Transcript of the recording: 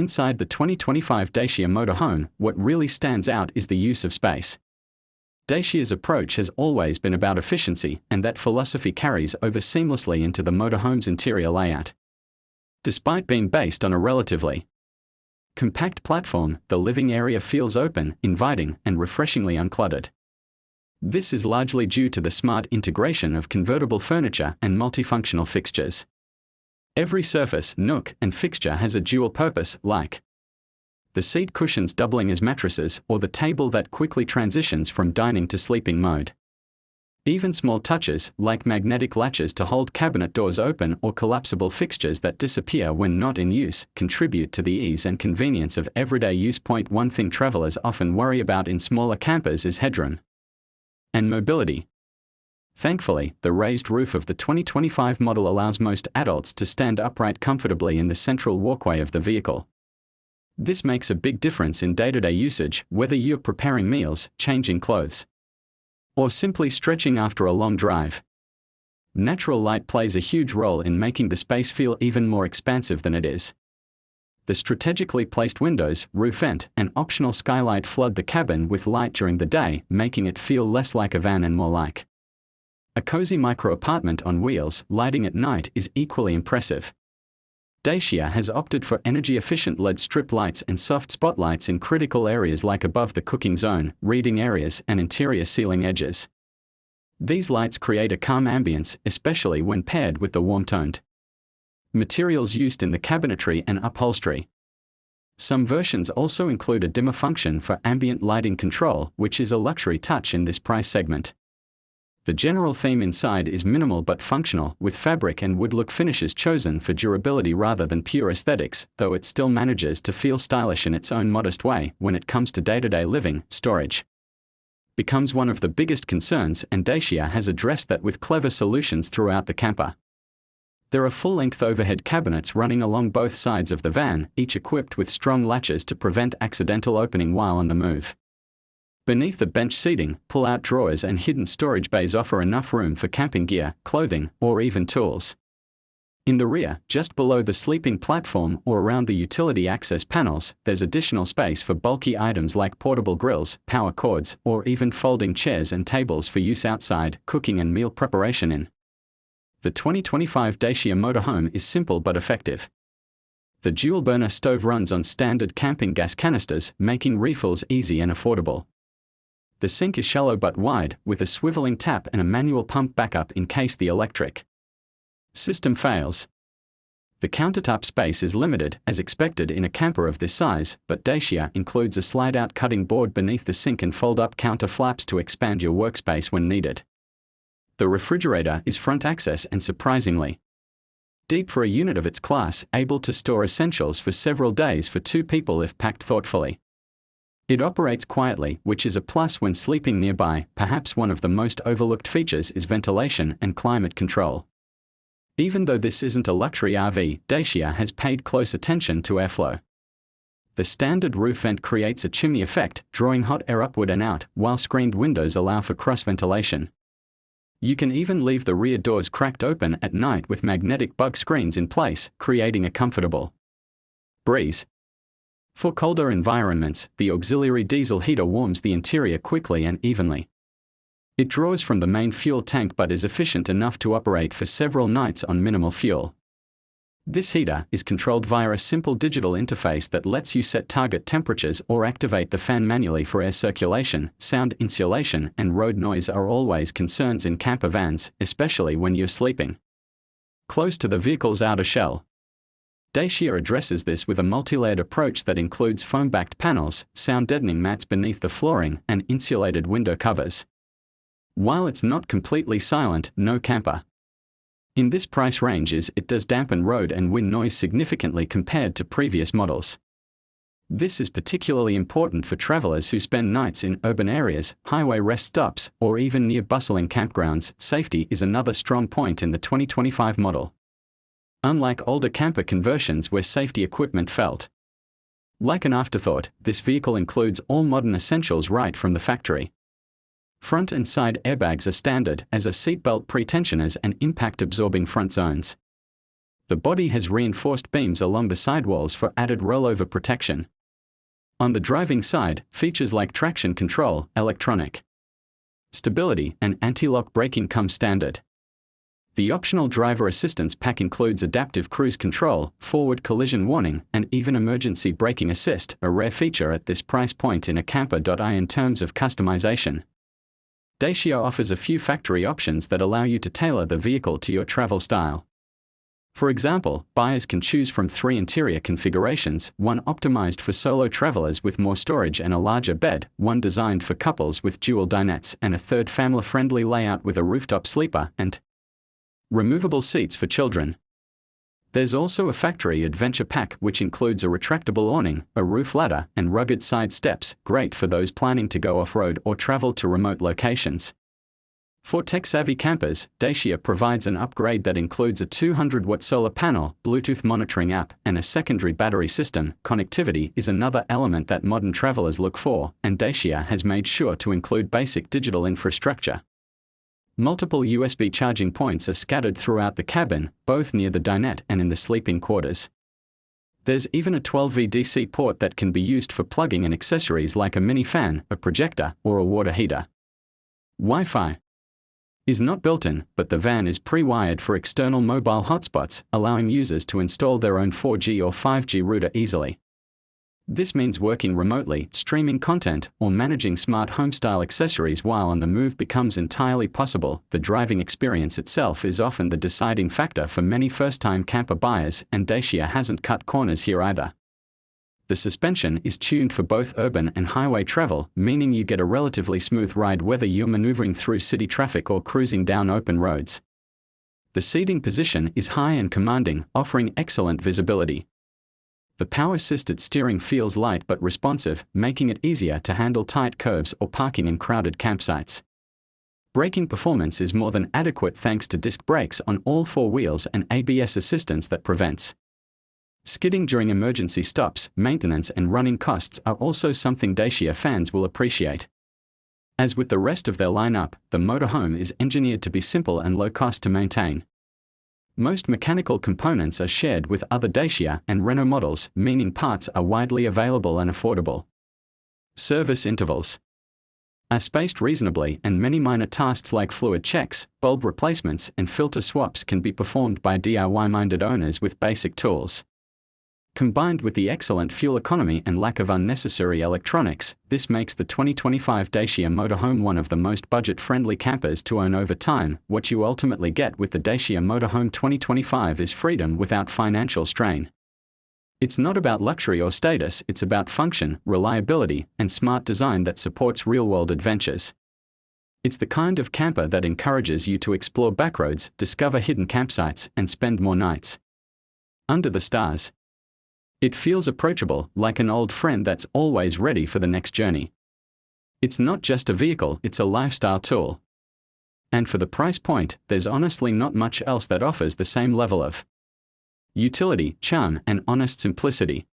Inside the 2025 Dacia Motorhome, what really stands out is the use of space. Dacia's approach has always been about efficiency, and that philosophy carries over seamlessly into the motorhome's interior layout. Despite being based on a relatively compact platform, the living area feels open, inviting, and refreshingly uncluttered. This is largely due to the smart integration of convertible furniture and multifunctional fixtures. Every surface, nook, and fixture has a dual purpose, like the seat cushions doubling as mattresses, or the table that quickly transitions from dining to sleeping mode. Even small touches, like magnetic latches to hold cabinet doors open or collapsible fixtures that disappear when not in use, contribute to the ease and convenience of everyday use. One thing travelers often worry about in smaller campers is headroom and mobility. Thankfully, the raised roof of the 2025 model allows most adults to stand upright comfortably in the central walkway of the vehicle. This makes a big difference in day-to-day usage, whether you're preparing meals, changing clothes, or simply stretching after a long drive. Natural light plays a huge role in making the space feel even more expansive than it is. The strategically placed windows, roof vent, and optional skylight flood the cabin with light during the day, making it feel less like a van and more like a cozy micro-apartment on wheels. Lighting at night is equally impressive. Dacia has opted for energy-efficient LED strip lights and soft spotlights in critical areas like above the cooking zone, reading areas, and interior ceiling edges. These lights create a calm ambience, especially when paired with the warm-toned materials used in the cabinetry and upholstery. Some versions also include a dimmer function for ambient lighting control, which is a luxury touch in this price segment. The general theme inside is minimal but functional, with fabric and wood look finishes chosen for durability rather than pure aesthetics, though it still manages to feel stylish in its own modest way. When it comes to day-to-day living, storage becomes one of the biggest concerns, and Dacia has addressed that with clever solutions throughout the camper. There are full-length overhead cabinets running along both sides of the van, each equipped with strong latches to prevent accidental opening while on the move. Beneath the bench seating, pull-out drawers and hidden storage bays offer enough room for camping gear, clothing, or even tools. In the rear, just below the sleeping platform or around the utility access panels, there's additional space for bulky items like portable grills, power cords, or even folding chairs and tables for use outside, cooking and meal preparation in. The 2025 Dacia Motorhome is simple but effective. The dual-burner stove runs on standard camping gas canisters, making refills easy and affordable. The sink is shallow but wide, with a swiveling tap and a manual pump backup in case the electric system fails. The countertop space is limited, as expected in a camper of this size, but Dacia includes a slide-out cutting board beneath the sink and fold-up counter flaps to expand your workspace when needed. The refrigerator is front access and surprisingly deep for a unit of its class, able to store essentials for several days for two people if packed thoughtfully. It operates quietly, which is a plus when sleeping nearby. Perhaps one of the most overlooked features is ventilation and climate control. Even though this isn't a luxury RV, Dacia has paid close attention to airflow. The standard roof vent creates a chimney effect, drawing hot air upward and out, while screened windows allow for cross-ventilation. You can even leave the rear doors cracked open at night with magnetic bug screens in place, creating a comfortable breeze. For colder environments, the auxiliary diesel heater warms the interior quickly and evenly. It draws from the main fuel tank but is efficient enough to operate for several nights on minimal fuel. This heater is controlled via a simple digital interface that lets you set target temperatures or activate the fan manually for air circulation. Sound insulation and road noise are always concerns in camper vans, especially when you're sleeping close to the vehicle's outer shell. Dacia addresses this with a multi-layered approach that includes foam-backed panels, sound-deadening mats beneath the flooring, and insulated window covers. While it's not completely silent, no camper in this price range it does dampen road and wind noise significantly compared to previous models. This is particularly important for travelers who spend nights in urban areas, highway rest stops, or even near bustling campgrounds. Safety is another strong point in the 2025 model. Unlike older camper conversions where safety equipment felt like an afterthought, this vehicle includes all modern essentials right from the factory. Front and side airbags are standard, as are seatbelt pretensioners and impact-absorbing front zones. The body has reinforced beams along the sidewalls for added rollover protection. On the driving side, features like traction control, electronic stability, and anti-lock braking come standard. The optional driver assistance pack includes adaptive cruise control, forward collision warning, and even emergency braking assist, a rare feature at this price point in a camper. In terms of customization, Dacia offers a few factory options that allow you to tailor the vehicle to your travel style. For example, buyers can choose from 3 interior configurations, one optimized for solo travelers with more storage and a larger bed, one designed for couples with dual dinettes, and a third family-friendly layout with a rooftop sleeper and removable seats for children. There's also a factory adventure pack which includes a retractable awning, a roof ladder, and rugged side steps, great for those planning to go off-road or travel to remote locations. For tech-savvy campers, Dacia provides an upgrade that includes a 200-watt solar panel, Bluetooth monitoring app, and a secondary battery system. Connectivity is another element that modern travelers look for, and Dacia has made sure to include basic digital infrastructure. Multiple USB charging points are scattered throughout the cabin, both near the dinette and in the sleeping quarters. There's even a 12V DC port that can be used for plugging in accessories like a mini fan, a projector, or a water heater. Wi-Fi is not built in, but the van is pre-wired for external mobile hotspots, allowing users to install their own 4G or 5G router easily. This means working remotely, streaming content, or managing smart home-style accessories while on the move becomes entirely possible. The driving experience itself is often the deciding factor for many first-time camper buyers, and Dacia hasn't cut corners here either. The suspension is tuned for both urban and highway travel, meaning you get a relatively smooth ride whether you're maneuvering through city traffic or cruising down open roads. The seating position is high and commanding, offering excellent visibility. The power-assisted steering feels light but responsive, making it easier to handle tight curves or parking in crowded campsites. Braking performance is more than adequate thanks to disc brakes on all 4 wheels and ABS assistance that prevents skidding during emergency stops. Maintenance and running costs are also something Dacia fans will appreciate. As with the rest of their lineup, the motorhome is engineered to be simple and low cost to maintain. Most mechanical components are shared with other Dacia and Renault models, meaning parts are widely available and affordable. Service intervals are spaced reasonably, and many minor tasks like fluid checks, bulb replacements, and filter swaps can be performed by DIY-minded owners with basic tools. Combined with the excellent fuel economy and lack of unnecessary electronics, this makes the 2025 Dacia Motorhome one of the most budget-friendly campers to own over time. What you ultimately get with the Dacia Motorhome 2025 is freedom without financial strain. It's not about luxury or status, it's about function, reliability, and smart design that supports real-world adventures. It's the kind of camper that encourages you to explore backroads, discover hidden campsites, and spend more nights under the stars. It feels approachable, like an old friend that's always ready for the next journey. It's not just a vehicle, it's a lifestyle tool. And for the price point, there's honestly not much else that offers the same level of utility, charm, and honest simplicity.